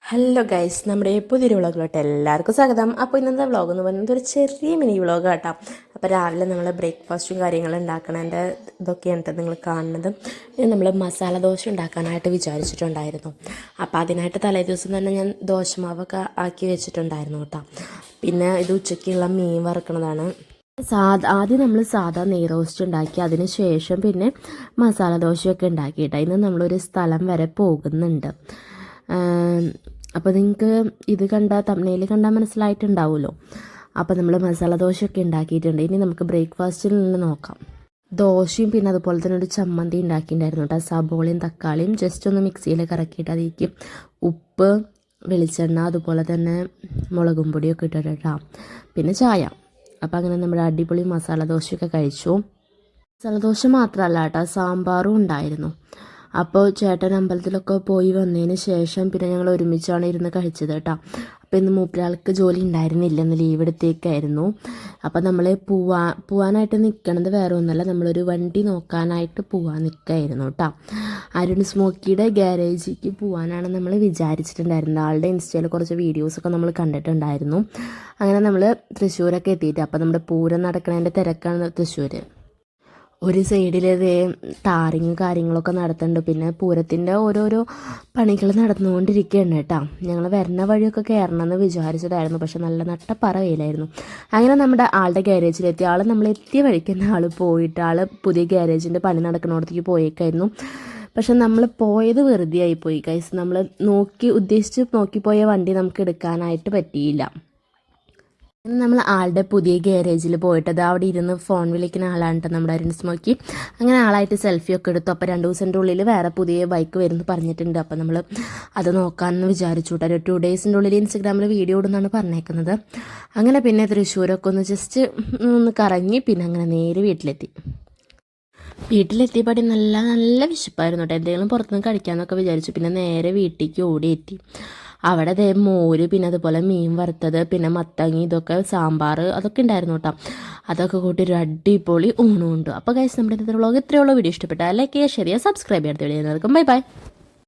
Hello guys, നമ്മുടെ പുതിയൊരു വ്ളോഗിലോട്ട് എല്ലാവർക്കും സ്വാഗതം. അപ്പോൾ ഇന്നത്തെ വ്ളോഗ് എന്ന് പറയുന്നത് ഒരു ചെറിയ മിനി വ്ളോഗ് കേട്ടോ. അപ്പോൾ രാവിലെ നമ്മൾ ബ്രേക്ക്ഫാസ്റ്റും കാര്യങ്ങളും ഉണ്ടാക്കണതിൻ്റെ ഇതൊക്കെയാണ് നിങ്ങൾ കാണുന്നത്. നമ്മൾ മസാല ദോശ ഉണ്ടാക്കാനായിട്ട് വിചാരിച്ചിട്ടുണ്ടായിരുന്നു. അപ്പോൾ അതിനായിട്ട് തലേ ദിവസം തന്നെ ഞാൻ ദോശമാവൊക്കെ ആക്കി വെച്ചിട്ടുണ്ടായിരുന്നു കേട്ടോ. പിന്നെ ഇത് ഉച്ചയ്ക്കുള്ള മീൻ വറുക്കണതാണ്. ആദ്യം നമ്മൾ സാധാ നെയ് റോസ്റ്റ് ഉണ്ടാക്കി, അതിന് ശേഷം പിന്നെ മസാല ദോശയൊക്കെ ഉണ്ടാക്കിയിട്ടാണ്. ഇന്ന് നമ്മളൊരു സ്ഥലം വരെ പോകുന്നുണ്ട്. അപ്പോൾ നിങ്ങൾക്ക് ഇത് തമ്പ്നെയിൽ കണ്ടാൽ മനസ്സിലായിട്ടുണ്ടാവുമല്ലോ. അപ്പോൾ നമ്മൾ മസാല ദോശയൊക്കെ ഉണ്ടാക്കിയിട്ടുണ്ട്. ഇനി നമുക്ക് ബ്രേക്ക്ഫാസ്റ്റിൽ നിന്ന് നോക്കാം. ദോശയും പിന്നെ അതുപോലെ തന്നെ ഒരു ചമ്മന്തി ഉണ്ടാക്കിയിട്ടുണ്ടായിരുന്നു കേട്ടോ. സബോളയും തക്കാളിയും ജസ്റ്റ് ഒന്ന് മിക്സിയിൽ കറക്കിയിട്ട് അതിലേക്ക് ഉപ്പ്, വെളിച്ചെണ്ണ, അതുപോലെ തന്നെ മുളകും പൊടിയൊക്കെ ഇട്ടിട്ട് കേട്ടോ. പിന്നെ ചായ. അപ്പോൾ അങ്ങനെ നമ്മുടെ അടിപൊളി മസാല ദോശയൊക്കെ കഴിച്ചു. മസാല ദോശ മാത്രമല്ല കേട്ടോ, സാമ്പാറും ഉണ്ടായിരുന്നു. അപ്പോൾ ചേട്ടൻ അമ്പലത്തിലൊക്കെ പോയി വന്നതിന് ശേഷം പിന്നെ ഞങ്ങൾ ഒരുമിച്ചാണ് ഇരുന്ന് കഴിച്ചത് കേട്ടോ. അപ്പോൾ ഇന്ന് മൂപ്പരാൾക്ക് ജോലി ഉണ്ടായിരുന്നില്ല, ഇന്ന് ലീവ് എടുത്തേക്കായിരുന്നു. അപ്പോൾ നമ്മൾ പോവാനായിട്ട് നിൽക്കണത് വേറെ ഒന്നുമല്ല, നമ്മളൊരു വണ്ടി നോക്കാനായിട്ട് പോവാൻ നിൽക്കായിരുന്നു കേട്ടോ. അരുൺ സ്മോക്കിയുടെ ഗ്യാരേജിലേക്ക് പോകാനാണ് നമ്മൾ വിചാരിച്ചിട്ടുണ്ടായിരുന്നത്. ആളുടെ ഇൻസ്റ്റയിൽ കുറച്ച് വീഡിയോസൊക്കെ നമ്മൾ കണ്ടിട്ടുണ്ടായിരുന്നു. അങ്ങനെ നമ്മൾ തൃശ്ശൂരൊക്കെ എത്തിയിട്ട്, അപ്പോൾ നമ്മുടെ പൂരം നടക്കണതിൻ്റെ തിരക്കാണ് തൃശ്ശൂർ. ഒരു സൈഡിൽ ടാറിങ് കാര്യങ്ങളൊക്കെ നടത്തുന്നുണ്ട്. പിന്നെ പൂരത്തിൻ്റെ ഓരോരോ പണികൾ നടന്നുകൊണ്ടിരിക്കുകയാണ് കേട്ടോ. ഞങ്ങൾ വരുന്ന വഴിയൊക്കെ കയറണമെന്ന് വിചാരിച്ചതായിരുന്നു, പക്ഷെ നല്ല നട്ടപ്പറ വെയിലായിരുന്നു. അങ്ങനെ നമ്മുടെ ആളുടെ ഗ്യാരേജിലെത്തി. ആൾ നമ്മൾ എത്തിയ വഴിക്ക് തന്നെ ആൾ പോയിട്ട് പുതിയ ഗ്യാരേജിൻ്റെ പണി നടക്കുന്നിടത്തേക്ക് പോയേക്കായിരുന്നു. പക്ഷെ നമ്മൾ പോയത് വെറുതെ ആയിപ്പോയി ഗൈസ്. നമ്മൾ ഉദ്ദേശിച്ച് നോക്കിപ്പോയ വണ്ടി നമുക്ക് എടുക്കാനായിട്ട് പറ്റിയില്ല. നമ്മൾ ആളുടെ പുതിയ ഗ്യാരേജിൽ പോയിട്ടത് അവിടെ ഇരുന്ന് ഫോൺ വിളിക്കുന്ന ആളാണ് നമ്മുടെ അരുൺ സ്മോക്കി. അങ്ങനെ ആളായിട്ട് സെൽഫിയൊക്കെ എടുത്തു. അപ്പോൾ 2 ദിവസത്തിൻ്റെ ഉള്ളിൽ വേറെ പുതിയ ബൈക്ക് വരുന്നു പറഞ്ഞിട്ടുണ്ട്. അപ്പോൾ നമ്മൾ അത് നോക്കാമെന്ന് വിചാരിച്ചു കേട്ടോ. ഒരു 2 ഡേയ്സിൻ്റെ ഉള്ളിൽ ഇൻസ്റ്റഗ്രാമിൽ വീഡിയോ ഇടുന്നാണ് പറഞ്ഞേക്കുന്നത്. അങ്ങനെ പിന്നെ തൃശ്ശൂരൊക്കെ ഒന്ന് ജസ്റ്റ് ഒന്ന് കറങ്ങി പിന്നെ അങ്ങനെ നേരെ വീട്ടിലെത്തിയപാടി നല്ല വിശപ്പായിരുന്നു കേട്ടോ. എന്തെങ്കിലും പുറത്തുനിന്ന് കഴിക്കാമെന്നൊക്കെ വിചാരിച്ചു. പിന്നെ നേരെ വീട്ടിലേക്ക് ഓടിയെത്തി. അവിടെ മോര്, പിന്നെ അതുപോലെ മീൻ വറുത്തത്, പിന്നെ മത്തങ്ങി, ഇതൊക്കെ സാമ്പാർ, അതൊക്കെ ഉണ്ടായിരുന്നു കേട്ടോ. അതൊക്കെ കൂട്ടി ഒരു അടിപൊളി ഊണുണ്ട്. അപ്പോൾ ഗൈസ്, നമ്മുടെ ഇന്നത്തെ വ്ളോഗ് ഇത്രയുള്ള വീഡിയോ ഇഷ്ടപ്പെട്ടാൽ ലൈക്ക് ചെയ്യുക, ഷെയർ ചെയ്യുക, സബ്സ്ക്രൈബ് ചെയ്യാത്ത വീഡിയോ. Bye bye.